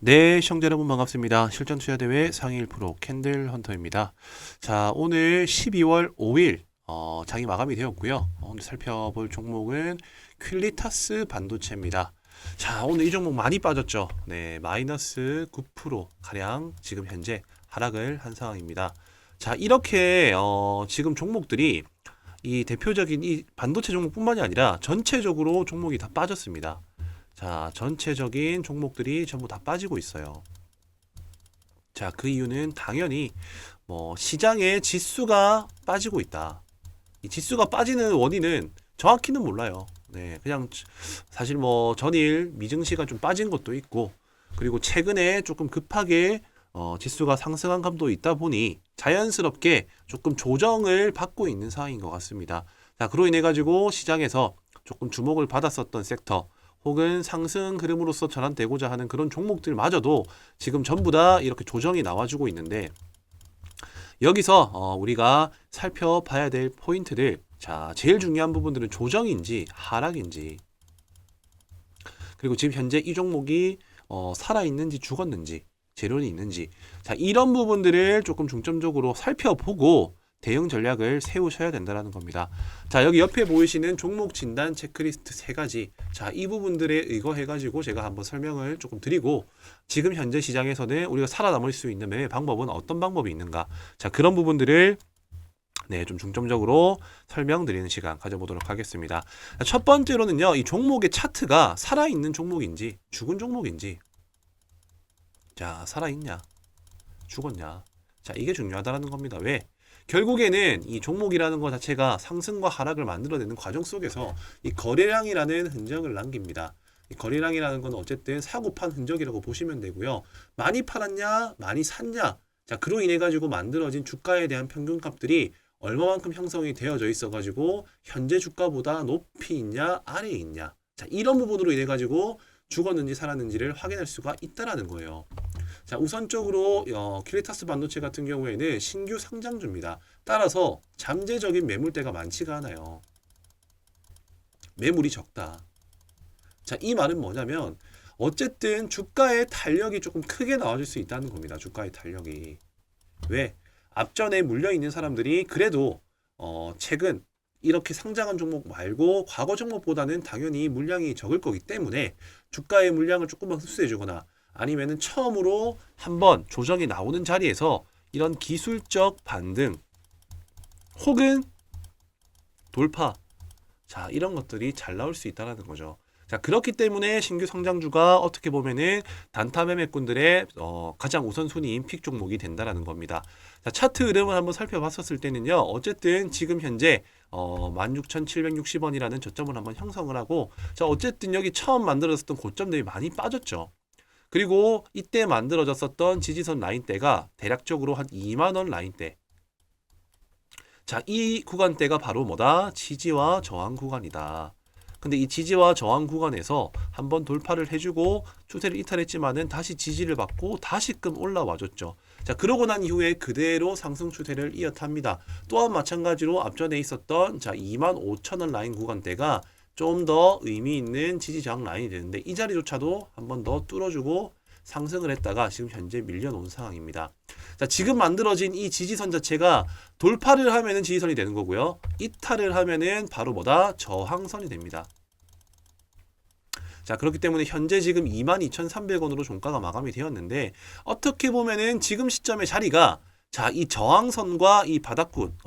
네, 시청자 여러분 반갑습니다. 실전 투자 대회 상위 1% 캔들 헌터입니다. 자, 오늘 12월 5일 장이 마감이 되었고요. 오늘 살펴볼 종목은 퀼리타스 반도체입니다. 자, 오늘 이 종목 많이 빠졌죠. 네, 마이너스 9% 가량 지금 현재 하락을 한 상황입니다. 자, 이렇게 지금 종목들이 이 대표적인 이 반도체 종목뿐만이 아니라 전체적으로 종목이 다 빠졌습니다. 자, 전체적인 종목들이 전부 다 빠지고 있어요. 자, 그 이유는 당연히 시장의 지수가 빠지고 있다. 이 지수가 빠지는 원인은 정확히는 몰라요. 네, 그냥 사실 전일 미증시가 좀 빠진 것도 있고, 그리고 최근에 조금 급하게 지수가 상승한 감도 있다 보니 자연스럽게 조금 조정을 받고 있는 상황인 것 같습니다. 자, 그로 인해 가지고 시장에서 조금 주목을 받았었던 섹터, 혹은 상승 흐름으로서 전환되고자 하는 그런 종목들마저도 지금 전부 다 이렇게 조정이 나와주고 있는데, 여기서 우리가 살펴봐야 될 포인트들, 자, 제일 중요한 부분들은 조정인지 하락인지, 그리고 지금 현재 이 종목이 살아있는지 죽었는지, 재론이 있는지, 자, 이런 부분들을 조금 중점적으로 살펴보고 대응 전략을 세우셔야 된다는 겁니다. 자, 여기 옆에 보이시는 종목 진단 체크리스트 3가지. 자, 이 부분들에 의거해가지고 제가 한번 설명을 조금 드리고, 지금 현재 시장에서는 우리가 살아남을 수 있는 매매 방법은 어떤 방법이 있는가. 자, 그런 부분들을 네, 좀 중점적으로 설명드리는 시간 가져보도록 하겠습니다. 자, 첫 번째로는요, 이 종목의 차트가 살아있는 종목인지, 죽은 종목인지. 자, 살아있냐, 죽었냐. 자, 이게 중요하다는 겁니다. 왜? 결국에는 이 종목이라는 것 자체가 상승과 하락을 만들어내는 과정 속에서 이 거래량이라는 흔적을 남깁니다. 이 거래량이라는 건 어쨌든 사고판 흔적이라고 보시면 되고요. 많이 팔았냐, 많이 샀냐. 자, 그로 인해 가지고 만들어진 주가에 대한 평균값들이 얼마만큼 형성이 되어져 있어 가지고 현재 주가보다 높이 있냐, 아래에 있냐. 자, 이런 부분으로 인해 가지고 죽었는지 살았는지를 확인할 수가 있다라는 거예요. 자, 우선적으로 퀼리타스 반도체 같은 경우에는 신규 상장주입니다. 따라서 잠재적인 매물대가 많지가 않아요. 매물이 적다. 자, 이 말은 뭐냐면 어쨌든 주가의 탄력이 조금 크게 나와줄 수 있다는 겁니다. 주가의 탄력이. 왜? 앞전에 물려있는 사람들이 그래도 최근 이렇게 상장한 종목 말고 과거 종목보다는 당연히 물량이 적을 거기 때문에 주가의 물량을 조금만 흡수해주거나, 아니면은 처음으로 한번 조정이 나오는 자리에서 이런 기술적 반등 혹은 돌파, 자, 이런 것들이 잘 나올 수 있다는 거죠. 자, 그렇기 때문에 신규 상장주가 어떻게 보면은 단타 매매꾼들의 가장 우선순위인 픽 종목이 된다라는 겁니다. 자, 차트 흐름을 한번 살펴봤었을 때는요, 어쨌든 지금 현재 16,760원이라는 저점을 한번 형성을 하고, 자, 어쨌든 여기 처음 만들어졌던 고점들이 많이 빠졌죠. 그리고 이때 만들어졌었던 지지선 라인대가 대략적으로 한 2만원 라인대. 자, 이 구간대가 바로 뭐다? 지지와 저항 구간이다. 근데 이 지지와 저항 구간에서 한번 돌파를 해주고 추세를 이탈했지만은 다시 지지를 받고 다시금 올라와줬죠. 자, 그러고 난 이후에 그대로 상승 추세를 이어탑니다. 또한 마찬가지로 앞전에 있었던 자 25,000원 라인 구간대가 좀 더 의미 있는 지지 저항 라인이 되는데, 이 자리조차도 한번 더 뚫어주고 상승을 했다가 지금 현재 밀려놓은 상황입니다. 자, 지금 만들어진 이 지지선 자체가 돌파를 하면은 지지선이 되는 거고요. 이탈을 하면은 바로 뭐다? 저항선이 됩니다. 자, 그렇기 때문에 현재 지금 22,300원으로 종가가 마감이 되었는데, 어떻게 보면은 지금 시점의 자리가 자, 이 저항선과 이 바닥군,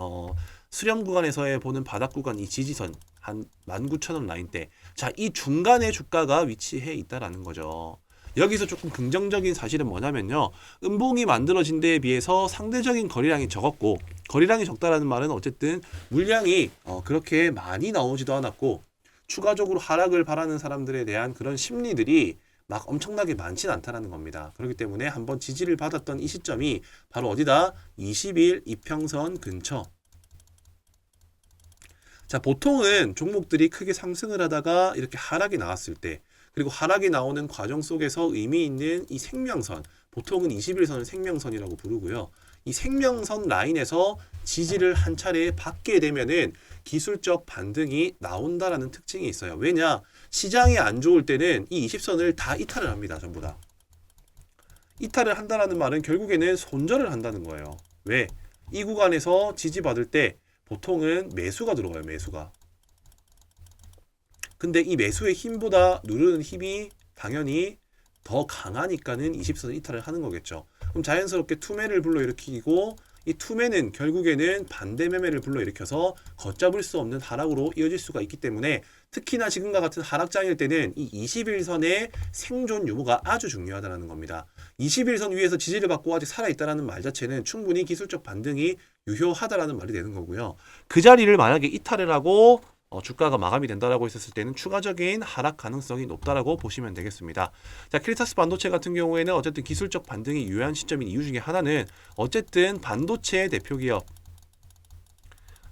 수렴 구간에서의 보는 바닥 구간, 이 지지선 한 19,000원 라인대, 자, 이 중간에 주가가 위치해 있다라는 거죠. 여기서 조금 긍정적인 사실은 뭐냐면요, 음봉이 만들어진 데에 비해서 상대적인 거래량이 적었고, 거래량이 적다라는 말은 어쨌든 물량이 그렇게 많이 나오지도 않았고, 추가적으로 하락을 바라는 사람들에 대한 그런 심리들이 막 엄청나게 많진 않다는 겁니다. 그렇기 때문에 한번 지지를 받았던 이 시점이 바로 어디다? 20일 이평선 근처. 자, 보통은 종목들이 크게 상승을 하다가 이렇게 하락이 나왔을 때, 그리고 하락이 나오는 과정 속에서 의미 있는 이 생명선, 보통은 21선을 생명선이라고 부르고요. 이 생명선 라인에서 지지를 한 차례 받게 되면은 기술적 반등이 나온다라는 특징이 있어요. 왜냐? 시장이 안 좋을 때는 이 20선을 다 이탈을 합니다. 전부 다. 이탈을 한다는 말은 결국에는 손절을 한다는 거예요. 왜? 이 구간에서 지지받을 때 보통은 매수가 들어가요. 매수가. 근데 이 매수의 힘보다 누르는 힘이 당연히 더 강하니까는 20선 이탈을 하는 거겠죠. 그럼 자연스럽게 투매를 불러일으키고 이 투매는 결국에는 반대 매매를 불러일으켜서 걷잡을 수 없는 하락으로 이어질 수가 있기 때문에 특히나 지금과 같은 하락장일 때는 이 21선의 생존 유무가 아주 중요하다는 겁니다. 21선 위에서 지지를 받고 아직 살아있다는 말 자체는 충분히 기술적 반등이 유효하다라는 말이 되는 거고요. 그 자리를 만약에 이탈을 하고 주가가 마감이 된다라고 했었을 때는 추가적인 하락 가능성이 높다라고 보시면 되겠습니다. 자, 킬리타스 반도체 같은 경우에는 어쨌든 기술적 반등이 유효한 시점인 이유 중에 하나는 어쨌든 반도체 대표 기업.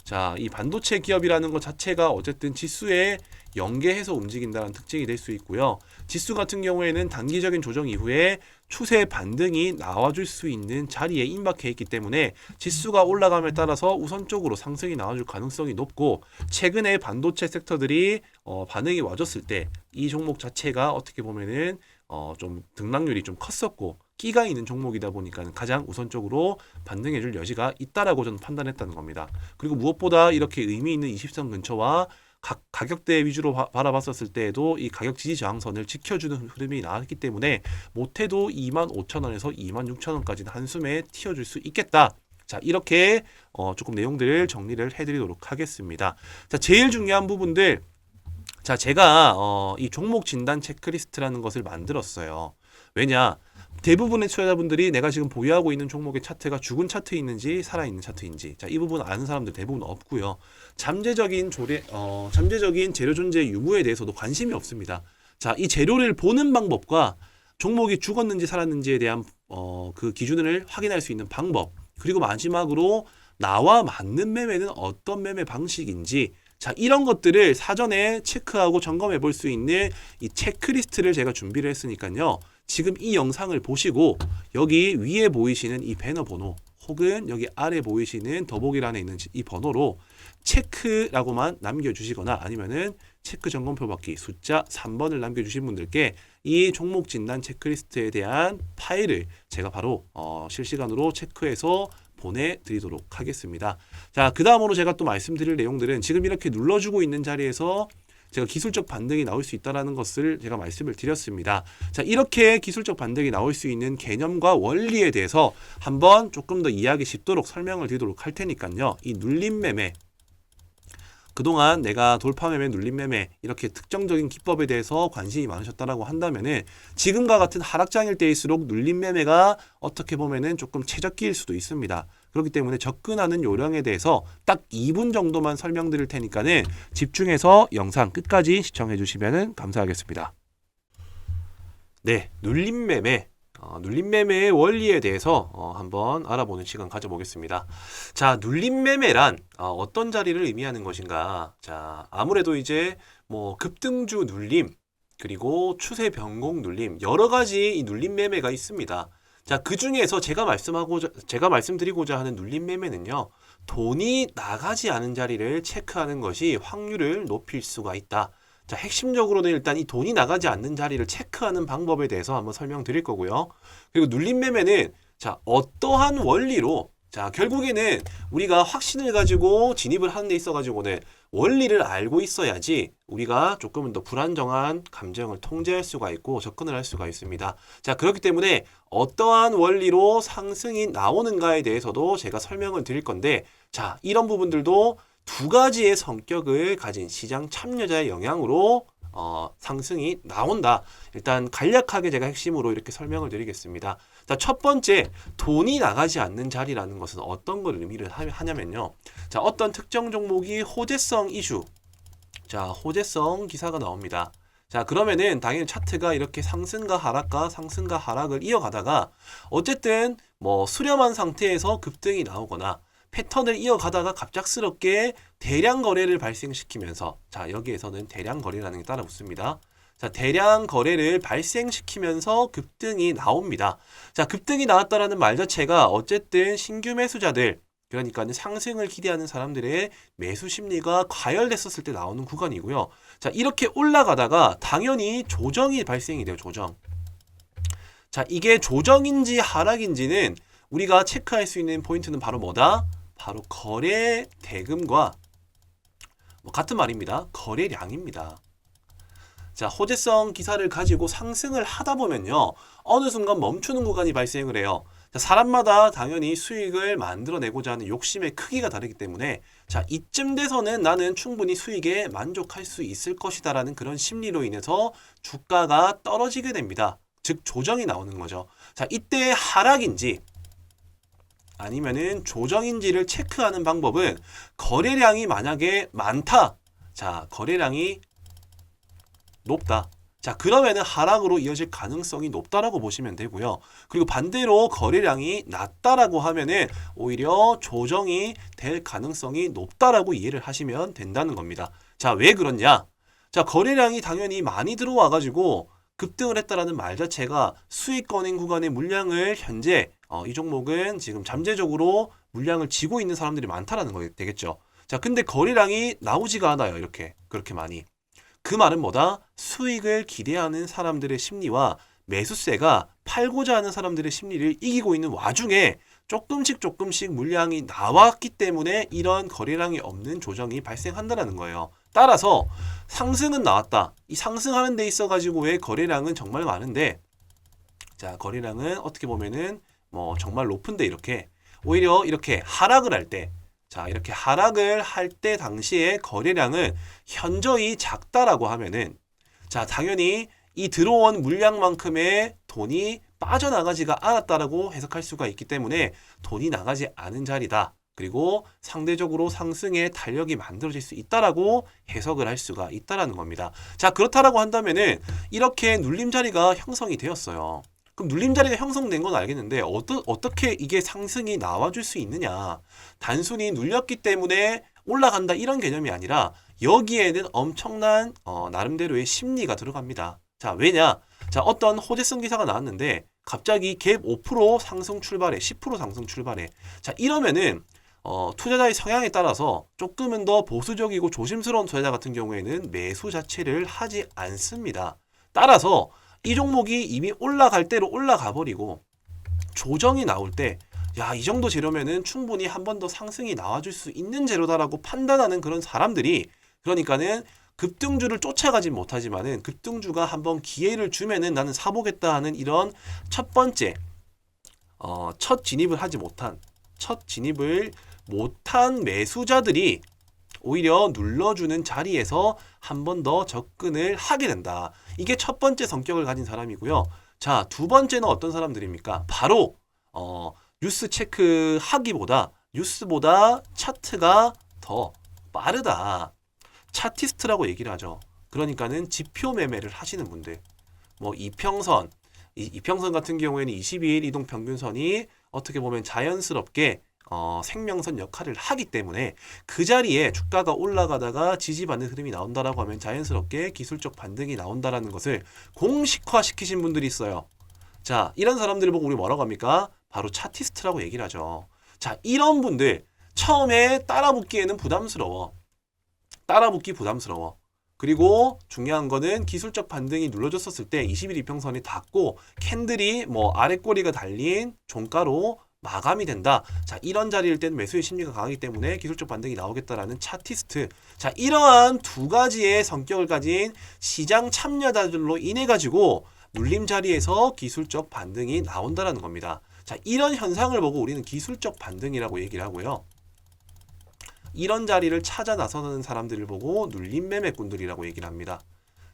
자, 이 반도체 기업이라는 것 자체가 어쨌든 지수에 연계해서 움직인다는 특징이 될 수 있고요. 지수 같은 경우에는 단기적인 조정 이후에 추세 반등이 나와줄 수 있는 자리에 임박해 있기 때문에 지수가 올라감에 따라서 우선적으로 상승이 나와줄 가능성이 높고 최근에 반도체 섹터들이 반응이 와줬을 때 이 종목 자체가 어떻게 보면은 좀 등락률이 좀 컸었고 끼가 있는 종목이다 보니까 가장 우선적으로 반등해줄 여지가 있다라고 저는 판단했다는 겁니다. 그리고 무엇보다 이렇게 의미 있는 20선 근처와 가격대 위주로 바라봤었을 때에도 이 가격 지지 저항선을 지켜주는 흐름이 나왔기 때문에 못해도 25,000원에서 26,000원까지는 한숨에 튀어줄 수 있겠다. 자, 이렇게 조금 내용들을 정리를 해드리도록 하겠습니다. 자, 제일 중요한 부분들. 자, 제가 이 종목 진단 체크리스트라는 것을 만들었어요. 왜냐? 대부분의 투자자분들이 내가 지금 보유하고 있는 종목의 차트가 죽은 차트에 있는지 살아있는 차트인지, 자, 이 부분 아는 사람들 대부분 없고요. 잠재적인 재료 존재 유무에 대해서도 관심이 없습니다. 자, 이 재료를 보는 방법과 종목이 죽었는지 살았는지에 대한 그 기준을 확인할 수 있는 방법, 그리고 마지막으로 나와 맞는 매매는 어떤 매매 방식인지, 자, 이런 것들을 사전에 체크하고 점검해 볼 수 있는 이 체크리스트를 제가 준비를 했으니까요. 지금 이 영상을 보시고 여기 위에 보이시는 이 배너 번호 혹은 여기 아래 보이시는 더보기란에 있는 이 번호로 체크라고만 남겨주시거나 아니면은 체크 점검표 받기 숫자 3번을 남겨주신 분들께 이 종목 진단 체크리스트에 대한 파일을 제가 바로 실시간으로 체크해서 보내드리도록 하겠습니다. 자, 그 다음으로 제가 또 말씀드릴 내용들은 지금 이렇게 눌러주고 있는 자리에서 제가 기술적 반등이 나올 수 있다는 것을 제가 말씀을 드렸습니다. 자, 이렇게 기술적 반등이 나올 수 있는 개념과 원리에 대해서 한번 조금 더 이해하기 쉽도록 설명을 드리도록 할 테니까요. 이 눌림 매매, 그동안 내가 돌파 매매, 눌림 매매 이렇게 특정적인 기법에 대해서 관심이 많으셨다라고 한다면은 지금과 같은 하락장일 때일수록 눌림 매매가 어떻게 보면은 조금 최적기일 수도 있습니다. 그렇기 때문에 접근하는 요령에 대해서 딱 2분 정도만 설명드릴 테니까는 집중해서 영상 끝까지 시청해 주시면 감사하겠습니다. 네, 눌림 매매. 눌림 매매의 원리에 대해서 한번 알아보는 시간 가져보겠습니다. 자, 눌림 매매란 어떤 자리를 의미하는 것인가? 자, 아무래도 이제 뭐 급등주 눌림, 그리고 추세 변곡 눌림, 여러 가지 이 눌림 매매가 있습니다. 자, 그 중에서 제가 말씀드리고자 하는 눌림 매매는요, 돈이 나가지 않은 자리를 체크하는 것이 확률을 높일 수가 있다. 자, 핵심적으로는 일단 이 돈이 나가지 않는 자리를 체크하는 방법에 대해서 한번 설명드릴 거고요. 그리고 눌림 매매는 자, 어떠한 원리로, 자, 결국에는 우리가 확신을 가지고 진입을 하는 데 있어 가지고는 원리를 알고 있어야지 우리가 조금은 더 불안정한 감정을 통제할 수가 있고 접근을 할 수가 있습니다. 자, 그렇기 때문에 어떠한 원리로 상승이 나오는가에 대해서도 제가 설명을 드릴 건데, 자, 이런 부분들도 두 가지의 성격을 가진 시장 참여자의 영향으로 상승이 나온다. 일단 간략하게 제가 핵심으로 이렇게 설명을 드리겠습니다. 자, 첫 번째, 돈이 나가지 않는 자리라는 것은 어떤 걸 의미를 하냐면요. 자, 어떤 특정 종목이 호재성 이슈, 자, 호재성 기사가 나옵니다. 자, 그러면은 당연히 차트가 이렇게 상승과 하락을 이어가다가 어쨌든 뭐 수렴한 상태에서 급등이 나오거나 패턴을 이어가다가 갑작스럽게 대량 거래를 발생시키면서, 자, 여기에서는 대량 거래라는 게 따라 붙습니다. 자, 대량 거래를 발생시키면서 급등이 나옵니다. 자, 급등이 나왔다라는 말 자체가 어쨌든 신규 매수자들, 그러니까 상승을 기대하는 사람들의 매수 심리가 과열됐었을 때 나오는 구간이고요. 자, 이렇게 올라가다가 당연히 조정이 발생이 돼요. 조정. 자, 이게 조정인지 하락인지는 우리가 체크할 수 있는 포인트는 바로 뭐다? 바로 거래 대금과 같은 말입니다. 거래량입니다. 자, 호재성 기사를 가지고 상승을 하다 보면요. 어느 순간 멈추는 구간이 발생을 해요. 자, 사람마다 당연히 수익을 만들어내고자 하는 욕심의 크기가 다르기 때문에 자, 이쯤 돼서는 나는 충분히 수익에 만족할 수 있을 것이다 라는 그런 심리로 인해서 주가가 떨어지게 됩니다. 즉 조정이 나오는 거죠. 자, 이때 하락인지 아니면은 조정인지를 체크하는 방법은 거래량이 만약에 많다. 자, 거래량이 높다. 자, 그러면은 하락으로 이어질 가능성이 높다라고 보시면 되고요. 그리고 반대로 거래량이 낮다라고 하면은 오히려 조정이 될 가능성이 높다라고 이해를 하시면 된다는 겁니다. 자, 왜 그렇냐? 자, 거래량이 당연히 많이 들어와 가지고 급등을 했다라는 말 자체가 수익권인 구간의 물량을 현재 이 종목은 지금 잠재적으로 물량을 쥐고 있는 사람들이 많다라는 거 되겠죠. 자, 근데 거래량이 나오지가 않아요. 이렇게 그렇게 많이. 그 말은 뭐다? 수익을 기대하는 사람들의 심리와 매수세가 팔고자 하는 사람들의 심리를 이기고 있는 와중에 조금씩 물량이 나왔기 때문에 이런 거래량이 없는 조정이 발생한다는 거예요. 따라서 상승은 나왔다. 이 상승하는 데 있어 가지고 왜 거래량은 정말 많은데 자, 거래량은 어떻게 보면은 정말 높은데 이렇게 오히려 이렇게 하락을 할 때 자, 이렇게 하락을 할 때 당시에 거래량은 현저히 작다라고 하면은 자, 당연히 이 들어온 물량만큼의 돈이 빠져나가지가 않았다라고 해석할 수가 있기 때문에 돈이 나가지 않은 자리다. 그리고 상대적으로 상승의 탄력이 만들어질 수 있다라고 해석을 할 수가 있다라는 겁니다. 자, 그렇다라고 한다면은 이렇게 눌림 자리가 형성이 되었어요. 그럼 눌림 자리가 형성된 건 알겠는데 어떻게 이게 상승이 나와줄 수 있느냐? 단순히 눌렸기 때문에 올라간다 이런 개념이 아니라 여기에는 엄청난 나름대로의 심리가 들어갑니다. 자, 왜냐? 자, 어떤 호재성 기사가 나왔는데 갑자기 갭 5% 상승 출발해 10% 상승 출발해. 자, 이러면은 투자자의 성향에 따라서 조금은 더 보수적이고 조심스러운 투자자 같은 경우에는 매수 자체를 하지 않습니다. 따라서 이 종목이 이미 올라갈 대로 올라가 버리고 조정이 나올 때 야, 이 정도 재료면은 충분히 한 번 더 상승이 나와줄 수 있는 재료다라고 판단하는 그런 사람들이 그러니까는 급등주를 쫓아가지 못하지만은 급등주가 한번 기회를 주면은 나는 사보겠다 하는 이런 첫 번째 첫 진입을 못한 매수자들이 오히려 눌러주는 자리에서 한 번 더 접근을 하게 된다. 이게 첫 번째 성격을 가진 사람이고요. 자, 두 번째는 어떤 사람들입니까? 바로 뉴스 체크하기보다 뉴스보다 차트가 더 빠르다. 차티스트라고 얘기를 하죠. 그러니까는 지표 매매를 하시는 분들. 이평선 같은 경우에는 22일 이동 평균선이 어떻게 보면 자연스럽게 생명선 역할을 하기 때문에 그 자리에 주가가 올라가다가 지지받는 흐름이 나온다라고 하면 자연스럽게 기술적 반등이 나온다라는 것을 공식화시키신 분들이 있어요. 자, 이런 사람들을 보고 우리 뭐라고 합니까? 바로 차티스트라고 얘기를 하죠. 자, 이런 분들 처음에 따라붙기에는 부담스러워. 그리고 중요한 거는 기술적 반등이 눌러졌었을 때 21 이평선이 닿고 캔들이 아래 꼬리가 달린 종가로 마감이 된다. 자, 이런 자리일 때는 매수의 심리가 강하기 때문에 기술적 반등이 나오겠다라는 차티스트. 자, 이러한 두 가지의 성격을 가진 시장 참여자들로 인해 가지고 눌림 자리에서 기술적 반등이 나온다라는 겁니다. 자, 이런 현상을 보고 우리는 기술적 반등이라고 얘기를 하고요. 이런 자리를 찾아 나서는 사람들을 보고 눌림 매매꾼들이라고 얘기를 합니다.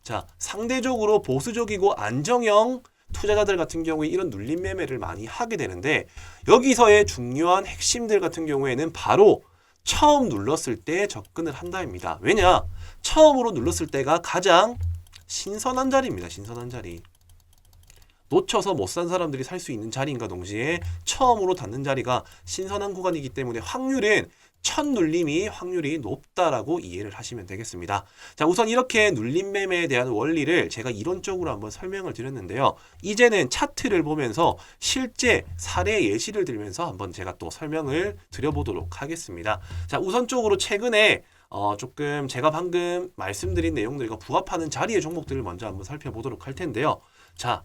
자, 상대적으로 보수적이고 안정형 투자자들 같은 경우에 이런 눌림 매매를 많이 하게 되는데 여기서의 중요한 핵심들 같은 경우에는 바로 처음 눌렀을 때 접근을 한다입니다. 왜냐? 처음으로 눌렀을 때가 가장 신선한 자리입니다. 신선한 자리. 놓쳐서 못 산 사람들이 살 수 있는 자리인가 동시에 처음으로 닿는 자리가 신선한 구간이기 때문에 첫 눌림이 확률이 높다라고 이해를 하시면 되겠습니다. 자, 우선 이렇게 눌림 매매에 대한 원리를 제가 이론적으로 한번 설명을 드렸는데요. 이제는 차트를 보면서 실제 사례 예시를 들면서 한번 제가 또 설명을 드려보도록 하겠습니다. 자, 우선적으로 최근에 조금 제가 방금 말씀드린 내용들과 부합하는 자리의 종목들을 먼저 한번 살펴보도록 할 텐데요. 자,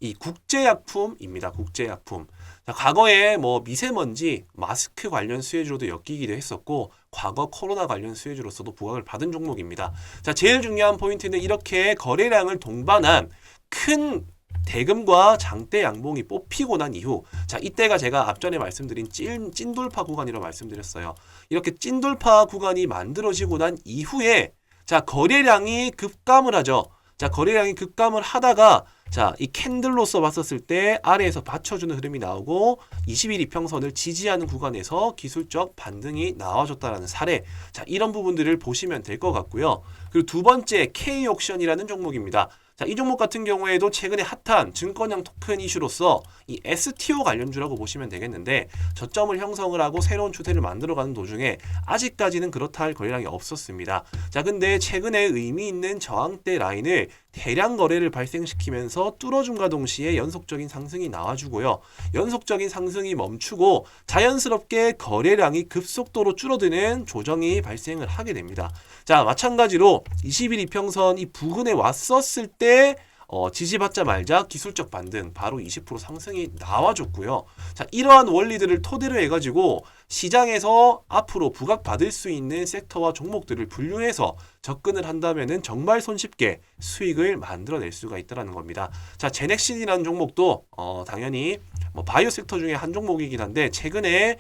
이 국제약품입니다. 국제약품. 자, 과거에 뭐 미세먼지, 마스크 관련 수혜주로도 엮이기도 했었고 과거 코로나 관련 수혜주로서도 부각을 받은 종목입니다. 자, 제일 중요한 포인트는 이렇게 거래량을 동반한 큰 대금과 장대 양봉이 뽑히고 난 이후, 자, 이때가 제가 앞전에 말씀드린 찐돌파 구간이라고 말씀드렸어요. 이렇게 찐돌파 구간이 만들어지고 난 이후에 자, 거래량이 급감을 하죠. 자, 거래량이 급감을 하다가 자, 이 캔들로서 봤었을 때 아래에서 받쳐주는 흐름이 나오고 21 이평선을 지지하는 구간에서 기술적 반등이 나와줬다라는 사례. 자, 이런 부분들을 보시면 될 것 같고요. 그리고 두 번째 K옥션이라는 종목입니다. 자, 이 종목 같은 경우에도 최근에 핫한 증권형 토큰 이슈로서 이 STO 관련주라고 보시면 되겠는데 저점을 형성을 하고 새로운 추세를 만들어가는 도중에 아직까지는 그렇다 할 거래량이 없었습니다. 자, 근데 최근에 의미 있는 저항대 라인을 대량 거래를 발생시키면서 뚫어줌과 동시에 연속적인 상승이 나와주고요. 연속적인 상승이 멈추고 자연스럽게 거래량이 급속도로 줄어드는 조정이 발생을 하게 됩니다. 자, 마찬가지로 21 이평선 이 부근에 왔었을 때 지지받자마자 기술적 반등 바로 20% 상승이 나와줬고요. 자, 이러한 원리들을 토대로 해가지고 시장에서 앞으로 부각받을 수 있는 섹터와 종목들을 분류해서 접근을 한다면은 정말 손쉽게 수익을 만들어낼 수가 있다는 겁니다. 자, 제넥신이라는 종목도 당연히 뭐 바이오 섹터 중에 한 종목이긴 한데 최근에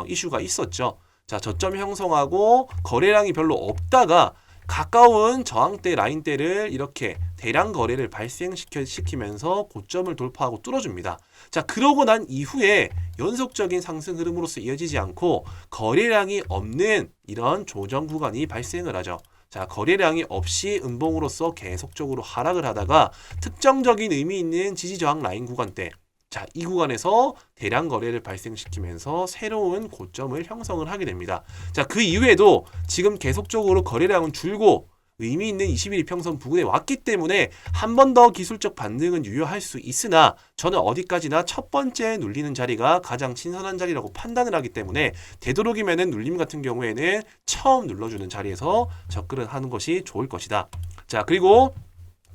이슈가 있었죠. 자, 저점 형성하고 거래량이 별로 없다가 가까운 저항대 라인대를 이렇게 대량 거래를 발생시키면서 고점을 돌파하고 뚫어줍니다. 자, 그러고 난 이후에 연속적인 상승 흐름으로서 이어지지 않고 거래량이 없는 이런 조정 구간이 발생을 하죠. 자, 거래량이 없이 음봉으로서 계속적으로 하락을 하다가 특정적인 의미 있는 지지저항 라인 구간대, 자, 이 구간에서 대량 거래를 발생시키면서 새로운 고점을 형성을 하게 됩니다. 자, 그 이후에도 지금 계속적으로 거래량은 줄고 의미 있는 21 이평선 부근에 왔기 때문에 한 번 더 기술적 반등은 유효할 수 있으나 저는 어디까지나 첫 번째 눌리는 자리가 가장 신선한 자리라고 판단을 하기 때문에 되도록이면은 눌림 같은 경우에는 처음 눌러주는 자리에서 접근을 하는 것이 좋을 것이다. 자, 그리고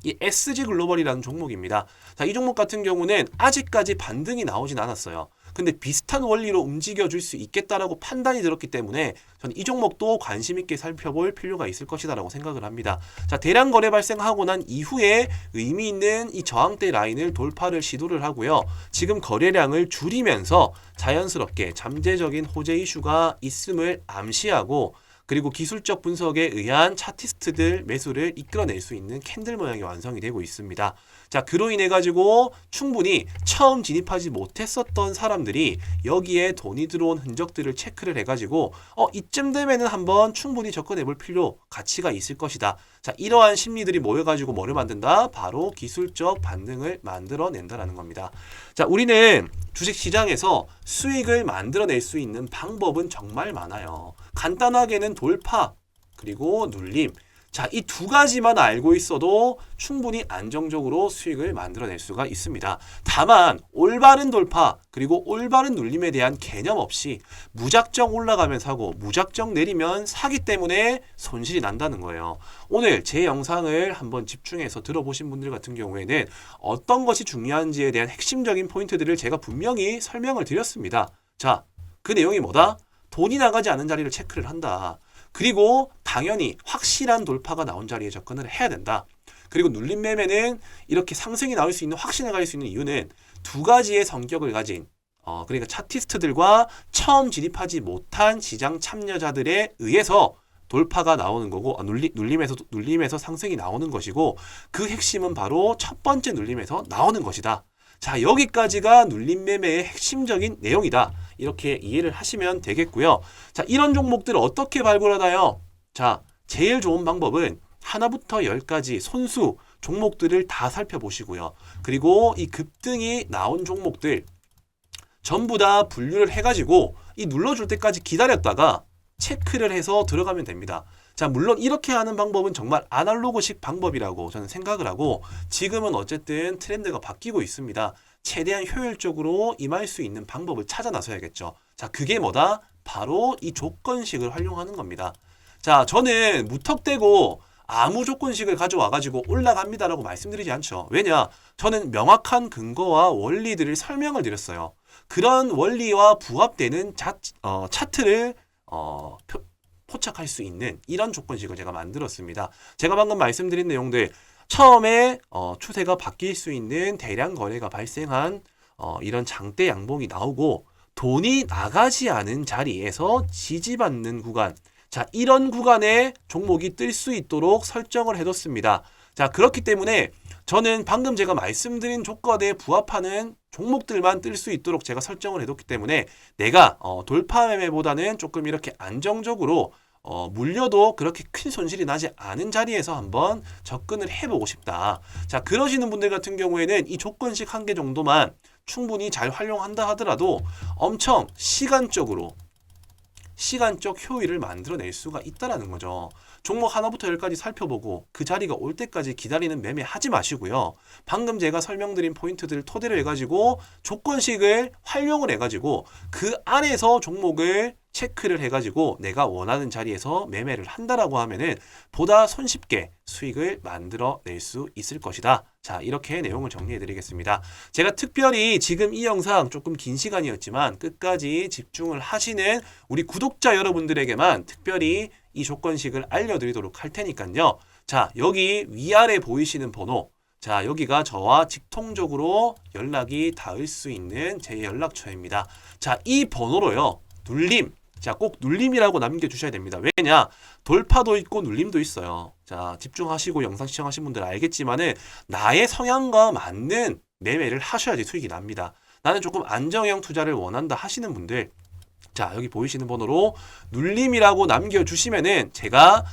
이 SG글로벌이라는 종목입니다. 자, 이 종목 같은 경우는 아직까지 반등이 나오진 않았어요. 근데 비슷한 원리로 움직여줄 수 있겠다라고 판단이 들었기 때문에 저는 이 종목도 관심 있게 살펴볼 필요가 있을 것이다라고 생각을 합니다. 자, 대량 거래 발생하고 난 이후에 의미 있는 이 저항대 라인을 돌파를 시도를 하고요. 지금 거래량을 줄이면서 자연스럽게 잠재적인 호재 이슈가 있음을 암시하고 그리고 기술적 분석에 의한 차티스트들 매수를 이끌어낼 수 있는 캔들 모양이 완성이 되고 있습니다. 자, 그로 인해 가지고 충분히 처음 진입하지 못했었던 사람들이 여기에 돈이 들어온 흔적들을 체크를 해가지고 이쯤 되면은 한번 충분히 접근해 볼 가치가 있을 것이다. 자, 이러한 심리들이 모여가지고 뭐를 만든다? 바로 기술적 반등을 만들어낸다라는 겁니다. 자, 우리는 주식시장에서 수익을 만들어낼 수 있는 방법은 정말 많아요. 간단하게는 돌파, 그리고 눌림. 자, 이 두 가지만 알고 있어도 충분히 안정적으로 수익을 만들어낼 수가 있습니다. 다만 올바른 돌파 그리고 올바른 눌림에 대한 개념 없이 무작정 올라가면 사고 무작정 내리면 사기 때문에 손실이 난다는 거예요. 오늘 제 영상을 한번 집중해서 들어보신 분들 같은 경우에는 어떤 것이 중요한지에 대한 핵심적인 포인트들을 제가 분명히 설명을 드렸습니다. 자, 그 내용이 뭐다? 돈이 나가지 않은 자리를 체크를 한다. 그리고 당연히 확실한 돌파가 나온 자리에 접근을 해야 된다. 그리고 눌림 매매는 이렇게 상승이 나올 수 있는 확신에 갈 수 있는 이유는 두 가지의 성격을 가진 그러니까 차티스트들과 처음 진입하지 못한 시장 참여자들에 의해서 돌파가 나오는 거고 눌림에서 상승이 나오는 것이고 그 핵심은 바로 첫 번째 눌림에서 나오는 것이다. 자, 여기까지가 눌림 매매의 핵심적인 내용이다. 이렇게 이해를 하시면 되겠고요. 자, 이런 종목들을 어떻게 발굴하나요? 자, 제일 좋은 방법은 하나부터 10까지 손수 종목들을 다 살펴보시고요. 그리고 이 급등이 나온 종목들 전부 다 분류를 해가지고 이 눌러줄 때까지 기다렸다가 체크를 해서 들어가면 됩니다. 자, 물론 이렇게 하는 방법은 정말 아날로그식 방법이라고 저는 생각을 하고 지금은 어쨌든 트렌드가 바뀌고 있습니다. 최대한 효율적으로 임할 수 있는 방법을 찾아 나서야겠죠. 자, 그게 뭐다? 바로 이 조건식을 활용하는 겁니다. 자, 저는 무턱대고 아무 조건식을 가져와가지고 올라갑니다라고 말씀드리지 않죠. 왜냐? 저는 명확한 근거와 원리들을 설명을 드렸어요. 그런 원리와 부합되는 차트를 포착할 수 있는 이런 조건식을 제가 만들었습니다. 제가 방금 말씀드린 내용들 처음에 추세가 바뀔 수 있는 대량 거래가 발생한 이런 장대 양봉이 나오고 돈이 나가지 않은 자리에서 지지받는 구간, 자, 이런 구간에 종목이 뜰 수 있도록 설정을 해뒀습니다. 자, 그렇기 때문에 저는 방금 제가 말씀드린 조건에 부합하는 종목들만 뜰 수 있도록 제가 설정을 해뒀기 때문에 내가 돌파 매매보다는 조금 이렇게 안정적으로 물려도 그렇게 큰 손실이 나지 않은 자리에서 한번 접근을 해보고 싶다. 자, 그러시는 분들 같은 경우에는 이 조건식 한 개 정도만 충분히 잘 활용한다 하더라도 엄청 시간적 효율을 만들어낼 수가 있다라는 거죠. 종목 하나부터 열까지 살펴보고 그 자리가 올 때까지 기다리는 매매 하지 마시고요. 방금 제가 설명드린 포인트들을 토대로 해가지고 조건식을 활용을 해가지고 그 안에서 종목을 체크를 해가지고 내가 원하는 자리에서 매매를 한다라고 하면은 보다 손쉽게 수익을 만들어낼 수 있을 것이다. 자, 이렇게 내용을 정리해 드리겠습니다. 제가 특별히 지금 이 영상 조금 긴 시간이었지만 끝까지 집중을 하시는 우리 구독자 여러분들에게만 특별히 이 조건식을 알려드리도록 할 테니까요. 자, 여기 위아래 보이시는 번호, 자, 여기가 저와 직통적으로 연락이 닿을 수 있는 제 연락처입니다. 자, 이 번호로요, 눌림, 자, 꼭 눌림이라고 남겨주셔야 됩니다. 왜냐? 돌파도 있고 눌림도 있어요. 자, 집중하시고 영상 시청하신 분들 알겠지만은 나의 성향과 맞는 매매를 하셔야지 수익이 납니다. 나는 조금 안정형 투자를 원한다 하시는 분들, 자, 여기 보이시는 번호로 눌림이라고 남겨주시면은 제가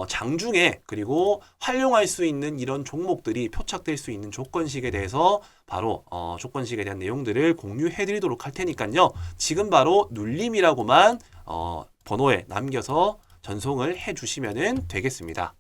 장중에 그리고 활용할 수 있는 이런 종목들이 표착될 수 있는 조건식에 대해서 바로 조건식에 대한 내용들을 공유해 드리도록 할 테니까요. 지금 바로 눌림이라고만 번호에 남겨서 전송을 해 주시면 되겠습니다.